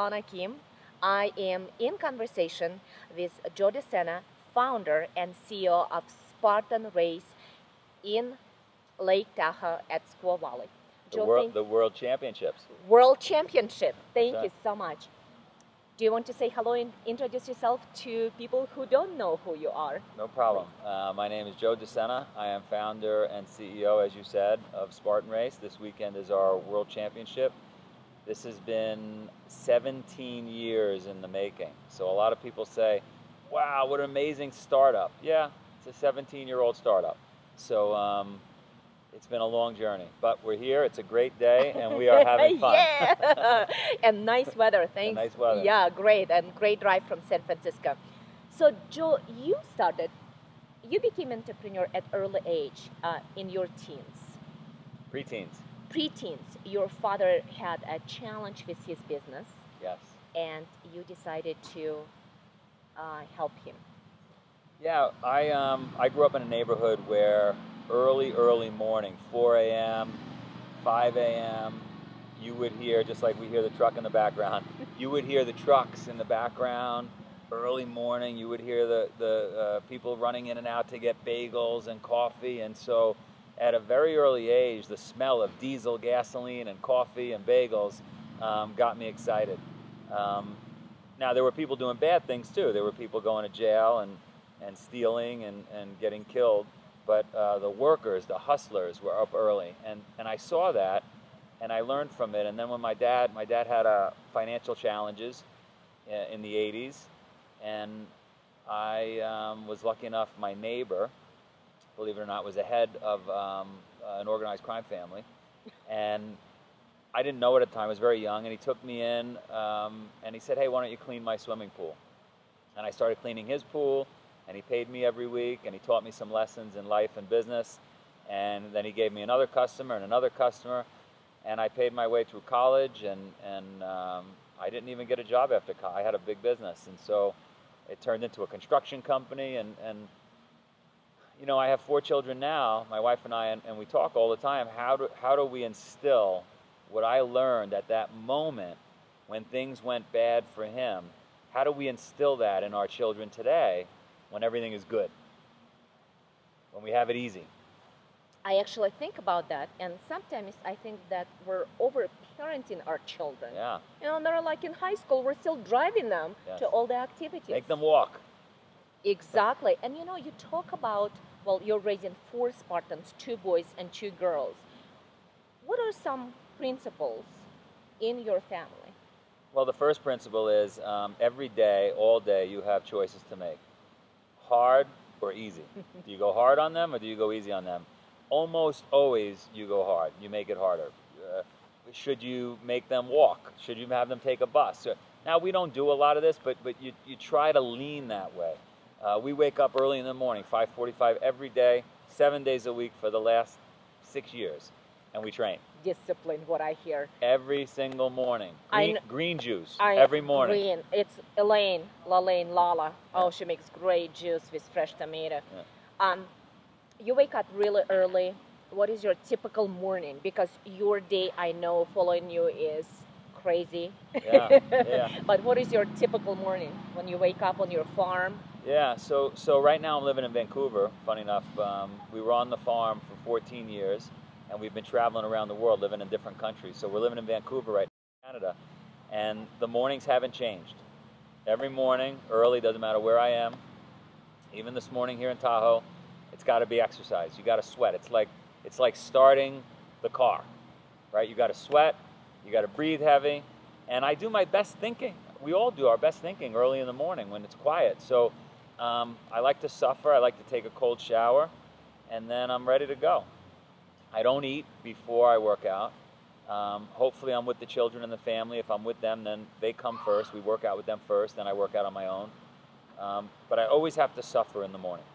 Lana Kim. I am in conversation with Joe De Sena, founder and CEO of Spartan Race in Lake Tahoe at Squaw Valley. The World Championships. World Championship. Thank That's you so much. Do you want to say hello and introduce yourself to people who don't know who you are? No problem. My name is Joe De Sena. I am founder and CEO, as you said, of Spartan Race. This weekend is our World Championship. This has been 17 years in the making. So a lot of people say, wow, what an amazing startup. Yeah, it's a 17-year-old startup. So it's been a long journey, but we're here. It's a great day, and we are having fun. Yeah, and nice weather. Thanks. And nice weather. Yeah, great, and great drive from San Francisco. So, Joe, you became entrepreneur at early age in your teens. Preteens. Preteens. Your father had a challenge with his business. Yes. And you decided to help him. Yeah, I grew up in a neighborhood where early morning, 4 a.m., 5 a.m., you would hear, just like we hear the truck in the background, you would hear the trucks in the background. Early morning, you would hear the people running in and out to get bagels and coffee. And so at a very early age, the smell of diesel, gasoline, and coffee and bagels got me excited. Now, there were people doing bad things too. There were people going to jail and stealing and getting killed. But the workers, the hustlers, were up early, and I saw that, and I learned from it. And then when my dad had financial challenges in the 80s, and I was lucky enough, my neighbor, believe it or not, was the head of an organized crime family, and I didn't know it at the time. I was very young, and he took me in, and he said, "Hey, why don't you clean my swimming pool?" And I started cleaning his pool. And he paid me every week, and he taught me some lessons in life and business. And then he gave me another customer and another customer, and I paid my way through college, and I didn't even get a job after college. I had a big business, and so it turned into a construction company. And you know, I have 4 children now, my wife and I, and we talk all the time. How do we instill what I learned at that moment when things went bad for him? How do we instill that in our children today? When everything is good, when we have it easy. I actually think about that, and sometimes I think that we're over-parenting our children. Yeah. You know, they're like in high school, we're still driving them to all the activities. Make them walk. Exactly. And you know, you talk about, well, you're raising 4 Spartans, 2 boys and 2 girls. What are some principles in your family? Well, the first principle is every day, all day, you have choices to make. Hard or easy? Do you go hard on them or do you go easy on them? Almost always you go hard. You make it harder. Should you make them walk? Should you have them take a bus? Now, we don't do a lot of this, but you try to lean that way. We wake up early in the morning, 5:45 every day, 7 days a week for the last 6 years, and we train. Discipline, what I hear. Every single morning. Green juice, every morning. Green. It's Lala. Oh, she makes great juice with fresh tomato. Yeah. You wake up really early. What is your typical morning? Because your day, I know, following you is crazy. Yeah, yeah. But what is your typical morning when you wake up on your farm? Yeah, so right now I'm living in Vancouver. Funny enough, we were on the farm for 14 years. And we've been traveling around the world, living in different countries. So we're living in Vancouver right now, Canada, and the mornings haven't changed. Every morning, early, doesn't matter where I am. Even this morning here in Tahoe, it's got to be exercise. You got to sweat. It's like starting the car, right? You got to sweat. You got to breathe heavy. And I do my best thinking. We all do our best thinking early in the morning when it's quiet. So I like to suffer. I like to take a cold shower, and then I'm ready to go. I don't eat before I work out. Hopefully I'm with the children and the family. If I'm with them, then they come first. We work out with them first, then I work out on my own. But I always have to suffer in the morning.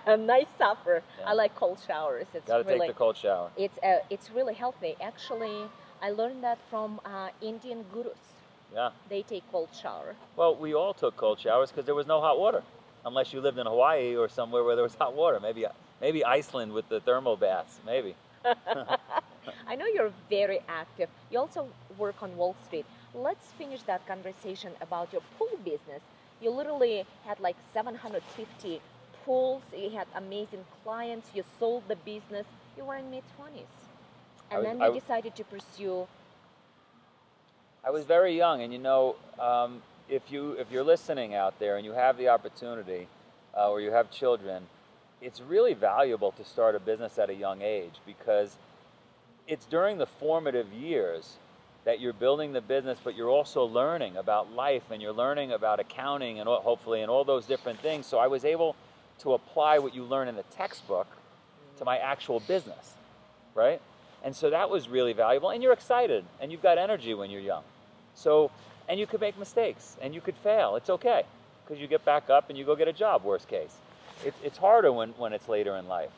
Nice suffer. Yeah. I like cold showers. Gotta take the cold shower. It's really healthy. Actually, I learned that from Indian gurus. Yeah. They take cold shower. Well, we all took cold showers because there was no hot water. Unless you lived in Hawaii or somewhere where there was hot water. Maybe Iceland with the thermal baths, maybe. I know you're very active. You also work on Wall Street. let's finish that conversation about your pool business. You literally had like 750 pools. You had amazing clients. You sold the business. You were in mid-20s, and then you decided to pursue. I was very young, and you know, if you're listening out there and you have the opportunity, or you have children, it's really valuable to start a business at a young age, because it's during the formative years that you're building the business, but you're also learning about life, and you're learning about accounting, and hopefully, and all those different things. So I was able to apply what you learn in the textbook to my actual business, right? And so that was really valuable, and you're excited, and you've got energy when you're young. So, and you could make mistakes, and you could fail. It's okay, because you get back up and you go get a job, worst case. It's harder when it's later in life.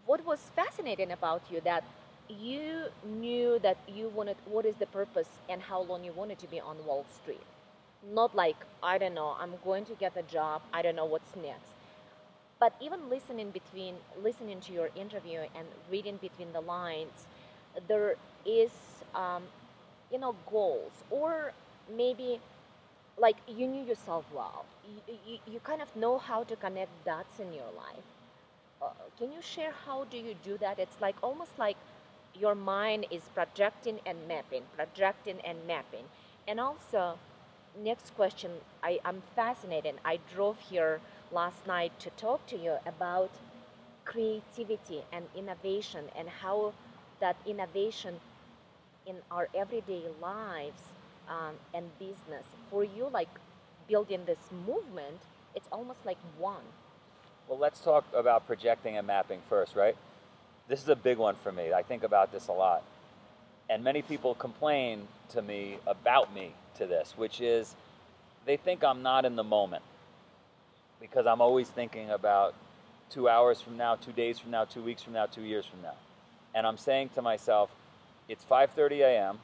What was fascinating about you that you knew that you wanted, what is the purpose and how long you wanted to be on Wall Street? Not like, I don't know, I'm going to get a job, I don't know what's next. But even listening to your interview and reading between the lines, there is, goals, or maybe like you knew yourself well. You kind of know how to connect dots in your life. Can you share how do you do that? It's like almost like your mind is projecting and mapping, projecting and mapping. And also, next question, I'm fascinated. I drove here last night to talk to you about creativity and innovation, and how that innovation in our everyday lives, and business. For you, like building this movement, it's almost like one. Well, let's talk about projecting and mapping first, right? This is a big one for me. I think about this a lot. And many people complain to me about me to this, which is they think I'm not in the moment, because I'm always thinking about 2 hours from now, 2 days from now, 2 weeks from now, 2 years from now. And I'm saying to myself, it's 5:30 a.m.,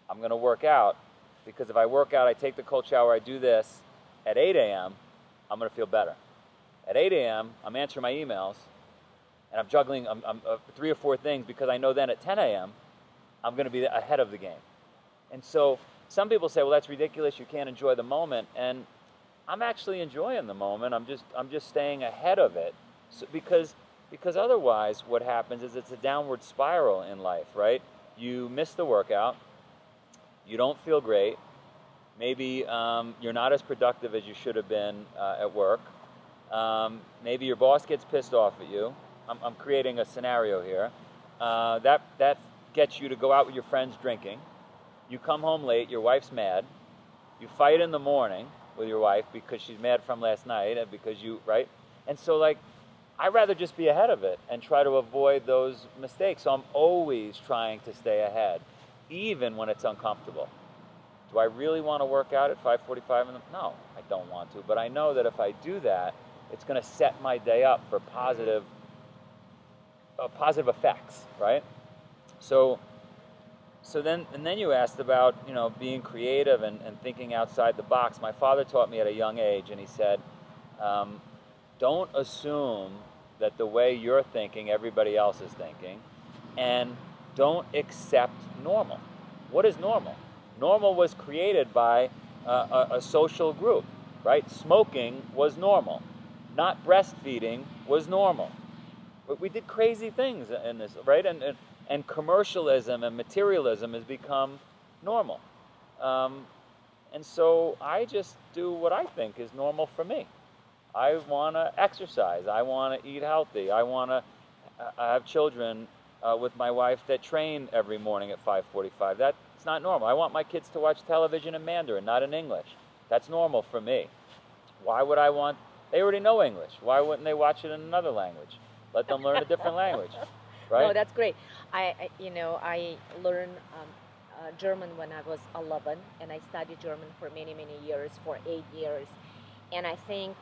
I'm going to work out, because if I work out, I take the cold shower, I do this, at 8 a.m., I'm going to feel better. At 8 a.m., I'm answering my emails, and I'm juggling 3 or 4 things, because I know then at 10 a.m., I'm going to be ahead of the game. And so some people say, well, that's ridiculous, you can't enjoy the moment. And I'm actually enjoying the moment. I'm just staying ahead of it, so, because otherwise what happens is it's a downward spiral in life, right? You miss the workout, you don't feel great, maybe you're not as productive as you should have been at work, maybe your boss gets pissed off at you. I'm creating a scenario here. That gets you to go out with your friends drinking. You come home late, your wife's mad, you fight in the morning with your wife because she's mad from last night, and because you, right? And so, like, I'd rather just be ahead of it and try to avoid those mistakes. So I'm always trying to stay ahead, even when it's uncomfortable. Do I really want to work out at 5:45 in the? No, I don't want to. But I know that if I do that, it's going to set my day up for positive effects, right? So then you asked about, being creative and thinking outside the box. My father taught me at a young age, and he said, don't assume that the way you're thinking, everybody else is thinking, and don't accept normal. What is normal? Normal was created by a social group, right? Smoking was normal. Not breastfeeding was normal. But we did crazy things in this, right? And commercialism and materialism has become normal. And so I just do what I think is normal for me. I want to exercise. I want to eat healthy. I have children with my wife that train every morning at 5:45. That's not normal. I want my kids to watch television in Mandarin, not in English. That's normal for me. Why would I want? They already know English. Why wouldn't they watch it in another language? Let them learn a different language, right? No, that's great. I learned German when I was 11, and I studied German for many, many years, for 8 years. And I think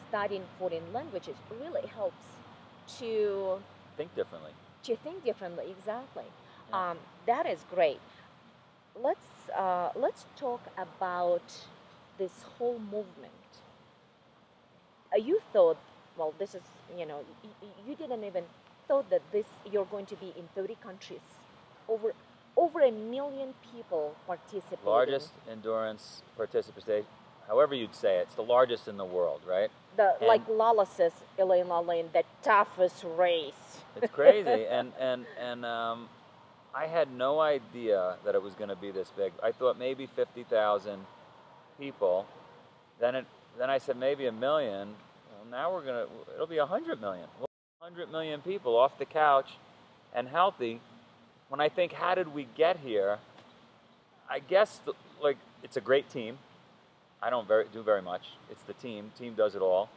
studying foreign languages really helps to think differently. Exactly. Yeah. That is great. Let's talk about this whole movement. You thought, well, this is, you didn't even thought that you're going to be in 30 countries, over over 1 million people participating. Largest endurance participation, however you'd say it. It's the largest in the world, right? Like Lala says, Elaine Lalane, the toughest race. It's crazy, and I had no idea that it was going to be this big. I thought maybe 50,000 people. Then I said maybe 1 million. Well, now it'll be 100 million. 100 million people off the couch and healthy. When I think, how did we get here? I guess it's a great team. I don't do very much. It's the team. Team does it all.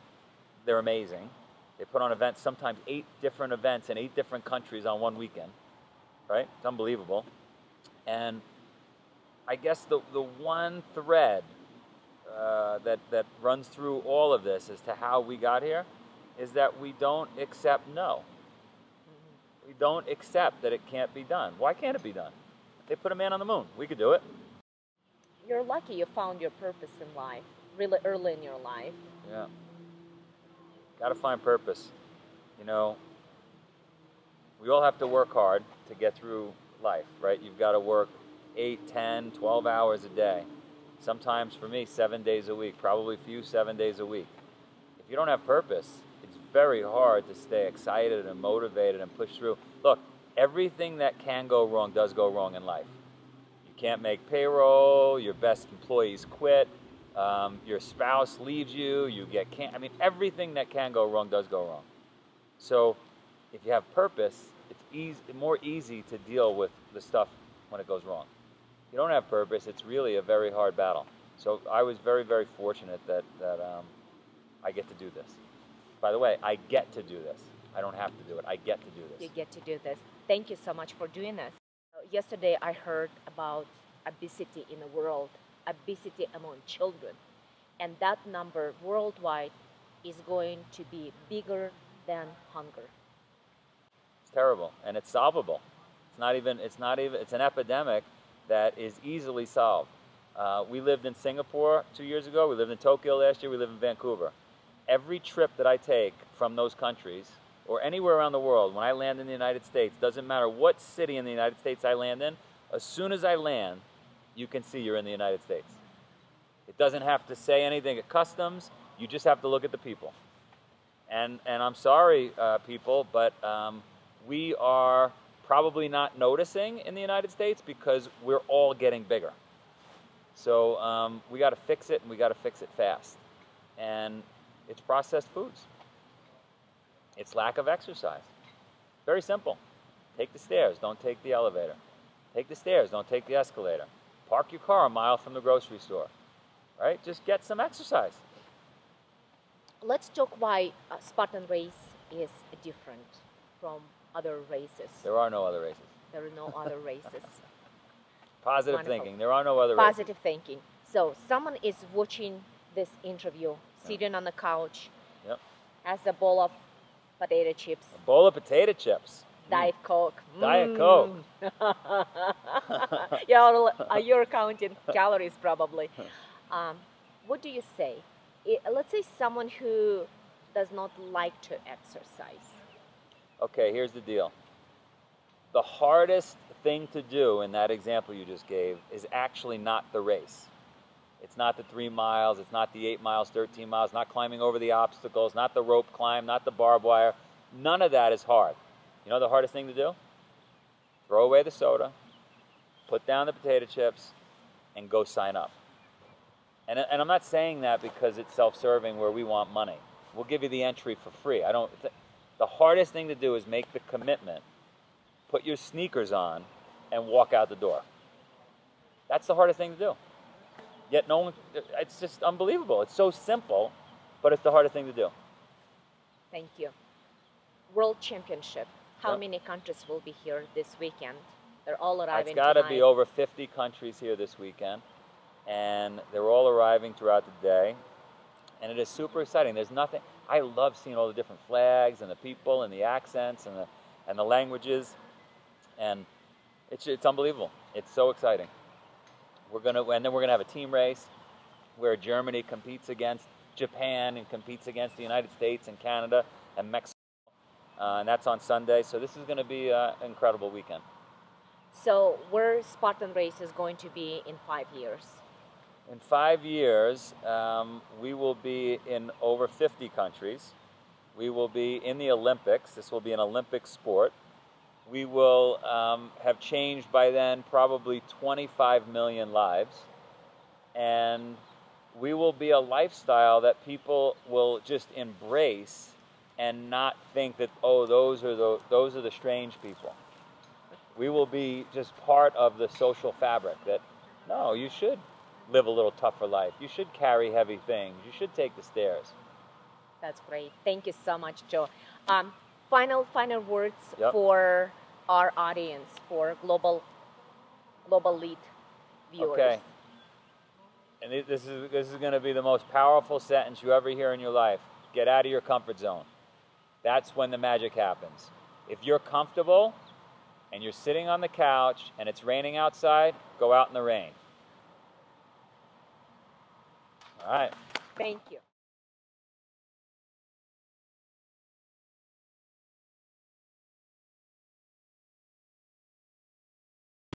They're amazing. They put on events, sometimes 8 different events in 8 different countries on one weekend. Right? It's unbelievable. And I guess the one thread that runs through all of this as to how we got here is that we don't accept no. We don't accept that it can't be done. Why can't it be done? They put a man on the moon. We could do it. You're lucky you found your purpose in life, really early in your life. Yeah. Got to find purpose. You know, we all have to work hard to get through life, right? You've got to work 8, 10, 12 hours a day. Sometimes for me, 7 days a week, probably few 7 days a week. If you don't have purpose, it's very hard to stay excited and motivated and push through. Look, everything that can go wrong does go wrong in life. You can't make payroll, your best employees quit, your spouse leaves you, you get I mean, everything that can go wrong does go wrong. So if you have purpose, it's more easy to deal with the stuff when it goes wrong. If you don't have purpose, it's really a very hard battle. So I was very, very fortunate that I get to do this. By the way, I get to do this. I don't have to do it. I get to do this. You get to do this. Thank you so much for doing this. Yesterday I heard about obesity in the world, obesity among children. And that number worldwide is going to be bigger than hunger. It's terrible, and it's solvable. It's an epidemic that is easily solved. We lived in Singapore 2 years ago. We lived in Tokyo last year. We live in Vancouver. Every trip that I take from those countries or anywhere around the world, when I land in the United States, doesn't matter what city in the United States I land in, as soon as I land, you can see you're in the United States. It doesn't have to say anything at customs. You just have to look at the people. And I'm sorry, people, but we are probably not noticing in the United States because we're all getting bigger. So we got to fix it, and we got to fix it fast. And it's processed foods. It's lack of exercise. Very simple. Take the stairs, don't take the elevator. Take the stairs, don't take the escalator. Park your car a mile from the grocery store. Right? Just get some exercise. Let's talk why Spartan Race is different from other races. There are no other races. There are no other races. Positive Wonderful. thinking. There are no other races. Positive thinking. So someone is watching this interview, sitting on the couch, has a bowl of potato chips. A bowl of potato chips. Diet Coke. Diet Coke. You're counting calories probably. What do you say? Let's say someone who does not like to exercise. Okay, here's the deal. The hardest thing to do in that example you just gave is actually not the race. It's not the 3 miles, it's not the 8 miles, 13 miles, not climbing over the obstacles, not the rope climb, not the barbed wire. None of that is hard. You know the hardest thing to do? Throw away the soda, put down the potato chips, and go sign up. And I'm not saying that because it's self-serving where we want money. We'll give you the entry for free. The hardest thing to do is make the commitment, put your sneakers on, and walk out the door. That's the hardest thing to do. Yet no one, it's just unbelievable. It's so simple, but it's the hardest thing to do. Thank you. World Championship. How many countries will be here this weekend? They're all arriving tonight. It's got to be over 50 countries here this weekend. And they're all arriving throughout the day. And it is super exciting. There's nothing, I love seeing all the different flags and the people and the accents and the languages. And it's unbelievable. It's so exciting. And then we're gonna have a team race where Germany competes against Japan and competes against the United States and Canada and Mexico. And that's on Sunday. So this is gonna be an incredible weekend. So where Spartan Race is going to be in 5 years? In 5 years, we will be in over 50 countries. We will be in the Olympics. This will be an Olympic sport. We will have changed by then probably 25 million lives. And we will be a lifestyle that people will just embrace and not think that, oh, those are the strange people. We will be just part of the social fabric that, no, you should live a little tougher life. You should carry heavy things. You should take the stairs. That's great. Thank you so much, Joe. Final words Yep. for our audience, for global lead viewers. Okay. And this is going to be the most powerful sentence you ever hear in your life. Get out of your comfort zone. That's when the magic happens. If you're comfortable and you're sitting on the couch and it's raining outside, go out in the rain. All right. Thank you.